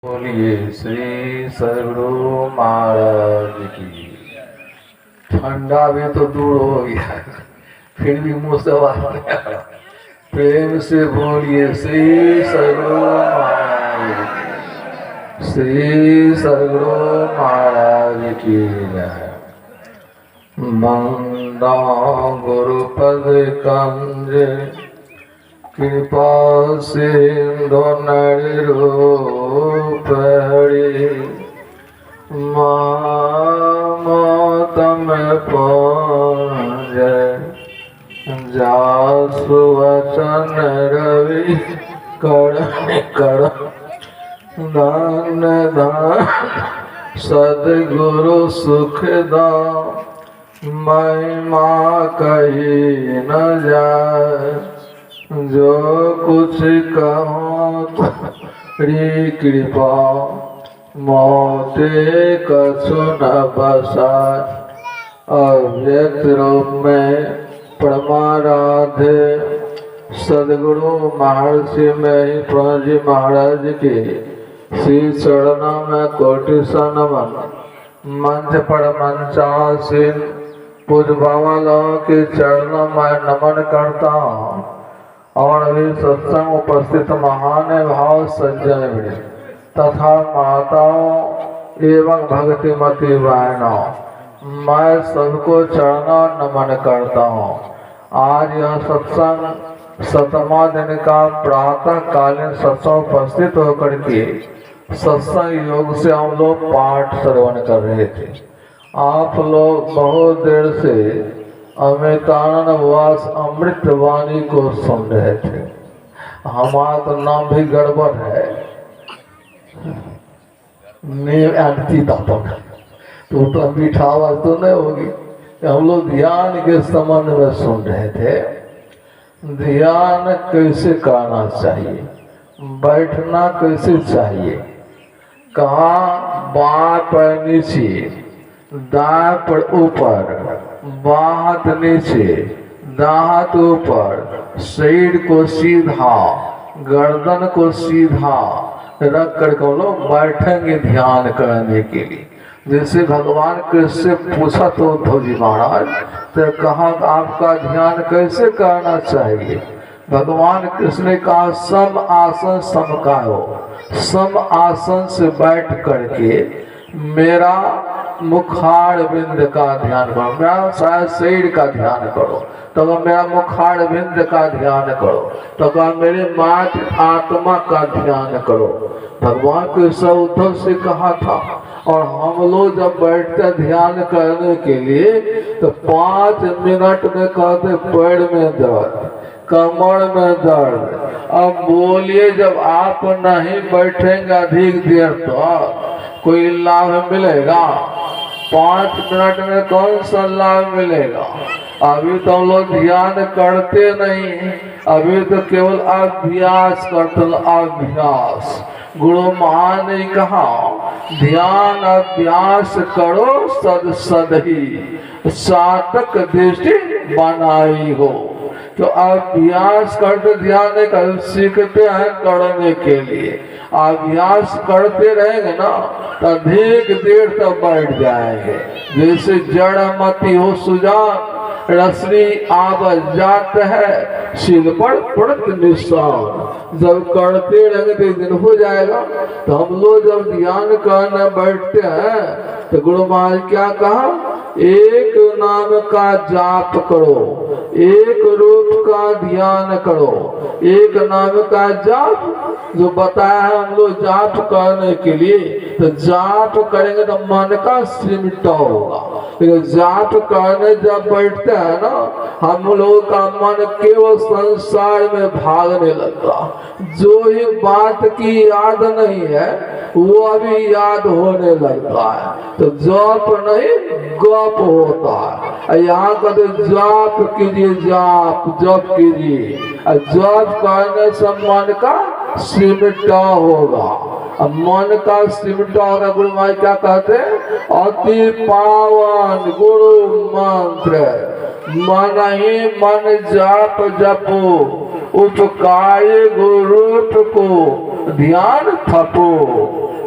बोलिए श्री सदगुरु महाराज की। ठंडा भी तो दूर हो गया, फिर भी मुंह से आवाज नहीं आ रहा। प्रेम से बोलिए श्री सदगुरु महाराज की। श्री सदगुरु महाराज की जय। मंदा गुरुपद कंज कृपा सिंधु रूप हरि मातम पंज जासु वचन रवि कर दान दान सदगुरु सुखदा महिमा कही न जाए। जो कुछ कहो तेरी कृपा मोते कछु न बसाए। अव्यक्त रूप में परमाराध्य सदगुरु महर्षि में प्रभु जी महाराज के श्री चरणों में कोटि सा नमन। मंच पर मंचासीन पूज्य बाबा लोगों के चरणों में नमन करता हूँ। और अभी सत्संग उपस्थित महान भाव सज्जन भी तथा माताओं एवं भक्तिमती बहनों, मैं सबको चरणों नमन करता हूँ। आज यह सत्संग 7वां दिन का प्रातः कालीन सत्संग उपस्थित होकर के सत्संग योग से हम लोग पाठ श्रवण कर रहे थे। आप लोग बहुत देर से अमृतानंद वास अमृत वाणी को सुन रहे थे। हमारा तो नाम भी गड़बड़ है, तो मीठा आवाज तो नहीं होगी। हम लोग ध्यान के संबंध में सुन रहे थे। ध्यान कैसे करना चाहिए, बैठना कैसे चाहिए, कहाँ बाएं पैर नीचे, दाएं पैर ऊपर, बाएं हाथ नीचे, दाएं हाथ ऊपर, शरीर को सीधा, गर्दन को सीधा रख कर के लोग बैठेंगे ध्यान करने के लिए। जैसे भगवान कृष्ण पूछा तो उद्धव जी महाराज तो कहा आपका ध्यान कैसे करना चाहिए। भगवान कृष्ण ने कहा सम आसन समकायो। सम आसन से बैठ करके मेरा मुखार बिंद का ध्यान करो। मेरा शायद शरीर का ध्यान करो तो मेरा मुखार बिंद का ध्यान करो, तो मेरे मात आत्मा का ध्यान करो। भगवान कृष्ण उद्धव से कहा था। और हम लोग जब बैठते ध्यान करने के लिए तो 5 मिनट में कहते पैर में दर्द, कमर में दर्द। अब बोलिए जब आप नहीं बैठेंगे अधिक देर तो कोई लाभ मिलेगा? 5 मिनट में कौन सा लाभ मिलेगा? अभी तो हम लोग ध्यान करते नहीं, अभी तो केवल अभ्यास करते। अभ्यास गुरु महान ने कहा ध्यान अभ्यास करो सद सदही सातक दृष्टि बनाई हो। तो अभ्यास करते ध्यान नहीं कर सीखते हैं करने के लिए। अभ्यास करते रहेंगे ना तो अधिक देर तक बैठ जाएंगे। जैसे जड़ मती हो सुजान रश्मि आब जात है शील पर पड़त निशान। जब करते रहेंगे तो एक दिन हो जाएगा। तो हम लोग जब ध्यान करने बैठते हैं तो गुरु महाराज क्या कहा, एक नाम का जाप करो, एक रूप का ध्यान करो। एक नाम का जाप जो बताया है हम लोग जाप करने के लिए, तो जाप करेंगे तो मन का सिमटा होगा। लेकिन जाप करने जब बैठते हैं ना हम लोगों का मन केवल संसार में भागने लगता। जो ही बात की याद नहीं है वो अभी याद होने लगता है। तो जाप नहीं गप होता है। यहाँ का तो जाप कीजिए, जाप जप कीजिए। जप करने से मन का सिमटा होगा। अब मन का सिमटा होगा। गुरु महाराज क्या कहते हैं, अति पावन गुरु मंत्र मन ही मन जाप जपो उपकाय गुरु को ध्यान थपो।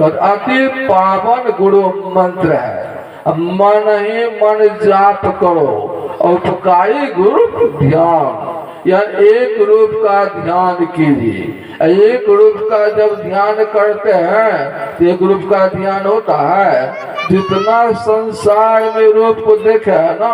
अति पावन गुरु मंत्र है। मन ही मन जाप करो, उपकारी गुरु ध्यान, या एक रूप का ध्यान कीजिए। एक रूप का जब ध्यान करते हैं तो एक रूप का ध्यान होता है। जितना संसार में रूप को देखे है ना,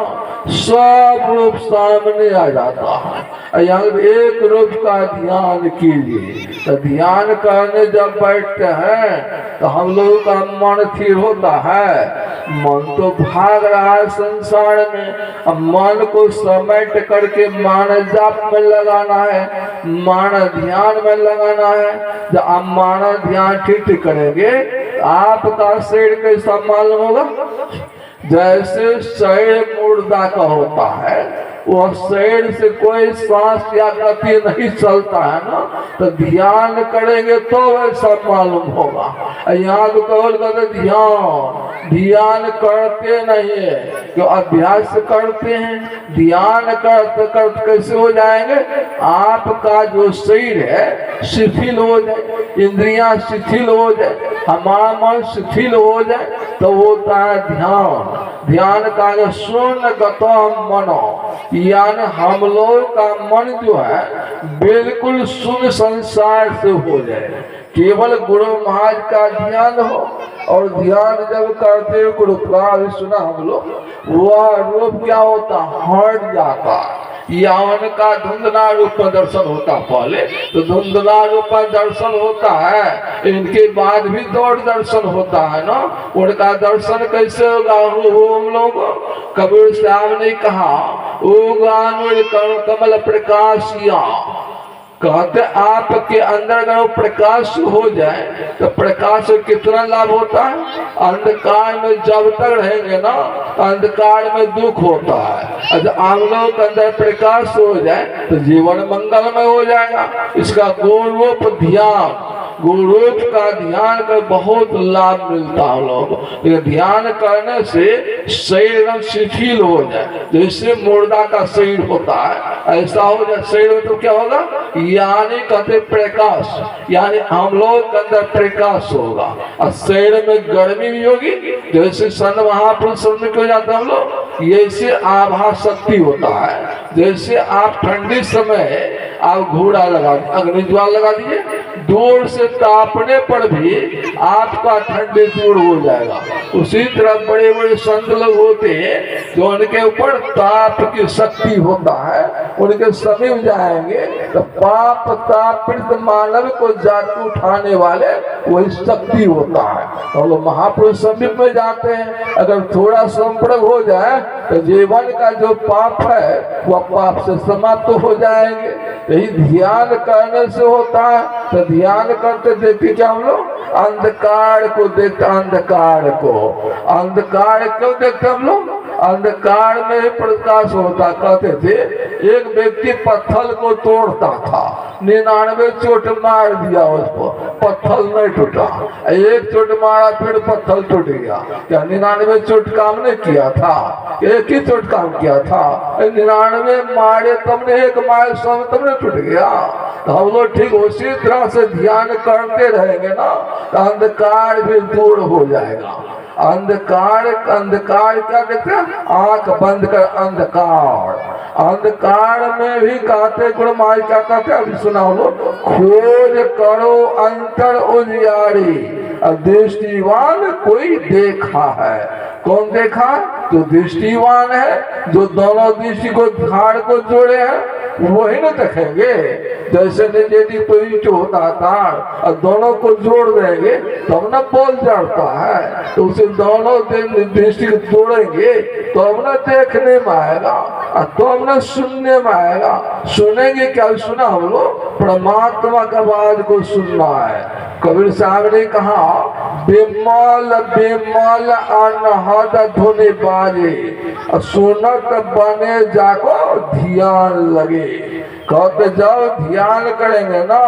सब रूप सामने आ जाता है। यहाँ एक रूप का ध्यान कीजिए। तो ध्यान करने जब बैठते हैं तो हम लोगों का मन स्थिर होता है। मन तो भाग रहा है संसार में, अब मन को समेट करके मान जाप में लगाना है, मान ध्यान में लगाना है। जब आप मान ध्यान ठीक करेंगे आपका शरीर कैसा मालूम होगा? जैसे शरीर मुर्दा का होता है, वह शरीर से कोई सांस या गति नहीं चलता है ना, तो ध्यान करेंगे तो वैसा मालूम होगा। यहाँ तो केवल कहते ध्यान करते नहीं है, जो अभ्यास करते हैं। ध्यान करते करते कैसे हो जाएंगे? आपका जो शरीर है शिथिल हो जाए, इंद्रियां शिथिल हो जाए, हमारा मन शिथिल हो जाए, तो होता है ध्यान। ध्यान का जो शून्य गतम मनो, यानी हम लोग का मन जो है बिल्कुल शून्य संसार से हो जाए, केवल गुरु महाराज का ध्यान हो। और ध्यान जब करते हो गुरु का सुना हम लोग, वह रूप क्या होता? हट जाता। या उनका धुंधला रूप में दर्शन होता, पहले तो धुंधला रूप में दर्शन होता है, इनके बाद भी दौड़ दर्शन होता है ना। उनका दर्शन कैसे होगा? हम लोग कबीर साहब ने कहा, कमल प्रकाशिया, कहते आपके अंदर अगर वो प्रकाश हो जाए तो प्रकाश से कितना लाभ होता है? अंधकार में जब तक रहेंगे ना, अंधकार में दुख होता है। जब आप लोगों के अंदर प्रकाश हो जाए तो जीवन मंगलमय हो जाएगा। इसका गुरूप ध्यान, गुरूप का ध्यान का बहुत लाभ मिलता है लोग। ध्यान करने से शरीर शिथिल हो जाए, जैसे मुर्दा का शरीर होता है ऐसा हो जाए शरीर में, तो क्या होगा? यानी कहते प्रकाश, यानी हम लोग के अंदर प्रकाश होगा। और शरीर में गर्मी भी होगी, जैसे संत महापुरुष हो जाते हैं हम लोग, ऐसे आभा शक्ति होता है। जैसे आप ठंडी समय आप घोड़ा लगा अग्निज्वाल लगा दीजिए, दूर से तापने पर भी आपका ठंडे दूर हो जाएगा। उसी तरह बड़े बड़े संत लोग होते हैं जो उनके ऊपर ताप की शक्ति होता है, उनके समीप जाएंगे तो पाप तापित मानव को जाति उठाने वाले वही शक्ति होता है। तो लोग महापुरुष समीप में जाते हैं, अगर थोड़ा संपर्क हो जाए तो जीवन का जो पाप है वह पाप से समाप्त हो जाएंगे। यही ध्यान करने से होता है। तो ध्यान करते देखते क्या हम लोग? अंधकार को देखते, अंधकार को। अंधकार क्यों देखते हम लोग? अंधकार में ही प्रकाश होता। कहते थे एक व्यक्ति पत्थर को तोड़ता था, 99 चोट मार दिया उसको, पत्थर नहीं टूटा। एक चोट मारा फिर पत्थर टूट गया। क्या 99 चोट काम नहीं किया था? एक ही चोट काम किया था। 99 मारे तुमने, एक मारे सब तुमने टूट गया। तो हम लोग ठीक उसी तरह से ध्यान करते रहेंगे ना, तो अंधकार भी दूर हो जाएगा। अंधकार, अंधकार क्या कहते हैं? आंख बंद कर अंधकार। अंधकार में भी कहते गुरु महाराज क्या कहते हैं? अभी सुना लो, खोज करो अंतर उजियारी, दृष्टिवान कोई देखा है। कौन देखा? जो दृष्टिवान है, जो दोनों दृष्टि को धार को जोड़े हैं, वही न देखेंगे। जैसे यदि कोई होता था और दोनों को जोड़ देंगे तब न बोल जाता है, तो उसे दोनों दृष्टि को जोड़ेंगे तो अब न देखने में आएगा और तो अब न सुनने में आएगा। सुनेंगे क्या? सुना हम लोग परमात्मा का आवाज को सुनना है। कबीर साहब ने कहा, बेमाल बेमाल अनहद धुनि बाजे, सुनत बने जाको ध्यान लगे। कहते जब ध्यान करेंगे ना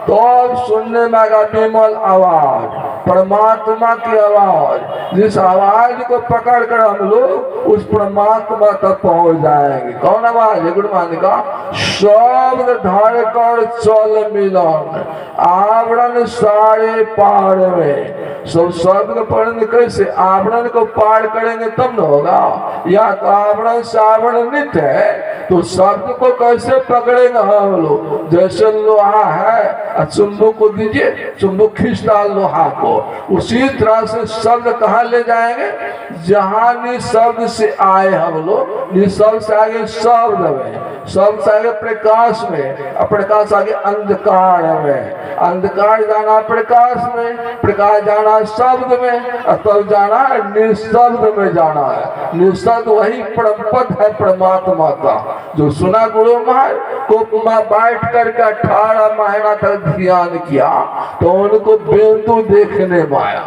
तो अब सुनने में आएगा बेमल आवाज। परमात्मा की आवाज, जिस आवाज को पकड़ कर हम लोग उस परमात्मा तक पहुंच जाएंगे। कौन आवाज है? गुरु मान का शब्द धर कर चल मिलन, आवरण सारे पार में। सब शब्द को पढ़ने कैसे? आवरण को पार करेंगे तब न होगा। या तो आवरण से आवरण नित्य है तो शब्द को कैसे पकड़ेंगे हम लोग? जैसे लोहा है, चुंबक को दीजिए, चुंबक खींचता लोहा को, उसी तरह से शब्द कहाँ ले जाएंगे? जहां निशब्द से आए हम लोग, निशब्द से आगे शब्द में, शब्द से आगे प्रकाश में, प्रकाश आगे अंधकार में, अंधकार जाना प्रकाश में, प्रकाश जाना शब्द में, तब जाना निशब्द में जाना है। निशब्द वही परम पद है परमात्मा का। जो सुना गुरु महाराज को बैठ करके 18 महीना तक ध्यान किया तो उनको बिंदु देखने में आया।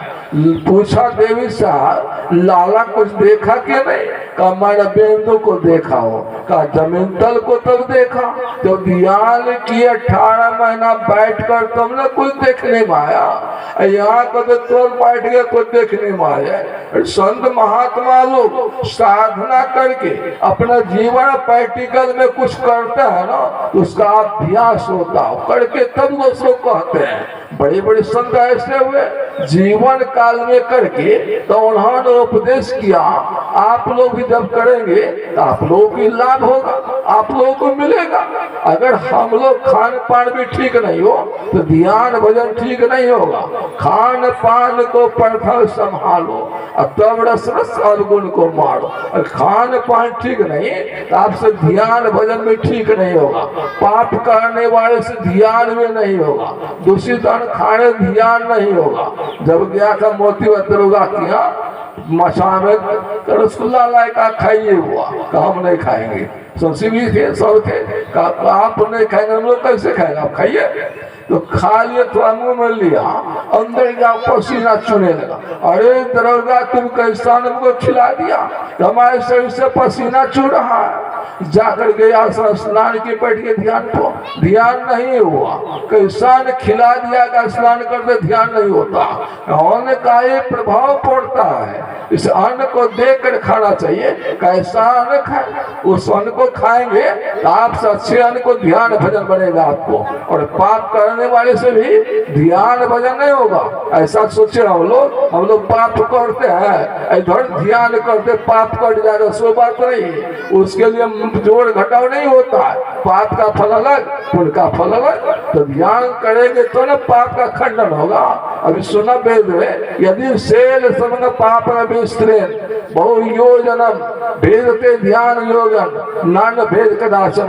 पूछा देवी साहब लाला कुछ देखा कि नहीं? का मैंने बिंदु को देखा हो। का जमीन तल को तब देखा तो ध्यान किए 18 महीना बैठ कर तुमने कुछ देखने में आया। यहाँ को तो बैठ गए कुछ देखने में आया। संत महात्मा लोग साधना करके अपना जीवन प्रैक्टिकल में कुछ करते हैं ना, उसका अभ्यास होता है करके तब दूसरों कहते हैं। बड़े बड़े संत ऐसे हुए जीवन काल में करके तो उन्होंने उपदेश किया। आप लोग भी जब करेंगे तो आप लोगों को लाभ होगा, आप लोगों को मिलेगा। अगर हम लोग खान पान भी ठीक नहीं हो तो ध्यान भजन ठीक नहीं होगा। खान पान को प्रथम संभालो और तब रस रस और गुण को मारो। और खान पान ठीक नहीं तो आपसे ध्यान भजन में ठीक नहीं होगा। पाप करने वाले से ध्यान में नहीं होगा, दूषित खाने ध्यान नहीं होगा। जब गया था मोती दरोगा किया मछा में रसगुल्ला लायका खाइए हुआ, हम नहीं खाएंगे। संसी भी थे, सब थे, आप नहीं खाएंगे, हम लोग कैसे खाएंगे? आप खाइए। तो खा लिए, थोड़ा मुंह में लिया, अंदर गया पसीना चुने लगा। अरे दरोगा तुम कैसा हमको खिला दिया, हमारे शरीर से पसीना चू रहा है। जाकर गया स्नान की बैठ के ध्यान को, ध्यान नहीं हुआ। कैसा ने खिला दिया का स्नान करते ध्यान नहीं होता। अन्न का ये प्रभाव पड़ता है, इस अन्न को देख कर खाना चाहिए। कैसा अन्न खाए, उस अन्न को खाएंगे तो आपसे अच्छे अन्न को ध्यान भजन बनेगा आपको। और पाप करने वाले से भी ध्यान भजन नहीं होगा। ऐसा सोचे हम लोग पाप करते हैं, इधर ध्यान करते पाप कट जाएगा, सो बात नहीं। उसके लिए जोड़ घटाव नहीं होता है। पाप का फल अलग, पुण्य का फल अलग। तो ध्यान करेंगे तो ना पाप का खंडन होगा। अभी सुना वेद में, यदि शैल समन पाप विस्तरेण बहु योजनम भेदते ध्यान योगन नान भेद कदाचन।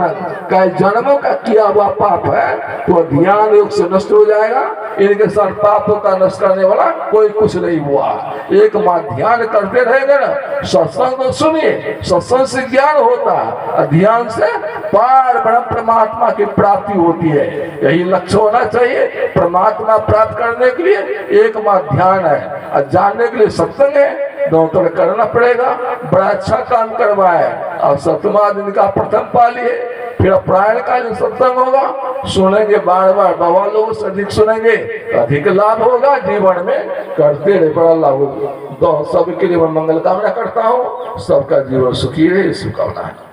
कई जन्मों का किया हुआ पाप है तो ध्यान योग से नष्ट हो जाएगा। इनके साथ पापों का नष्ट करने वाला कोई कुछ नहीं हुआ। एक बार ध्यान करते रहेंगे ना, सत्संग को सुनिए, सत्संग से ज्ञान होता है, ध्यान से पार ब्रह्म परमात्मा की प्राप्ति होती है। यही लक्ष्य होना चाहिए परमात्मा प्राप्त करने के लिए। एक बार ध्यान है और जानने के लिए सत्संग है, दोनों तरह करना पड़ेगा। बड़ा अच्छा काम करवाए। और 7वां दिन का प्रथम पाली है, फिर प्रायण कालीन सत्संग होगा, सुनेंगे बार बार, बाबा लोगों से अधिक सुनेंगे तो अधिक लाभ होगा जीवन में। करते रहे, बड़ा लाभ होगा। सबके लिए मैं मंगल कामना करता हूँ, सबका जीवन सुखी रहे, शुभकामना है।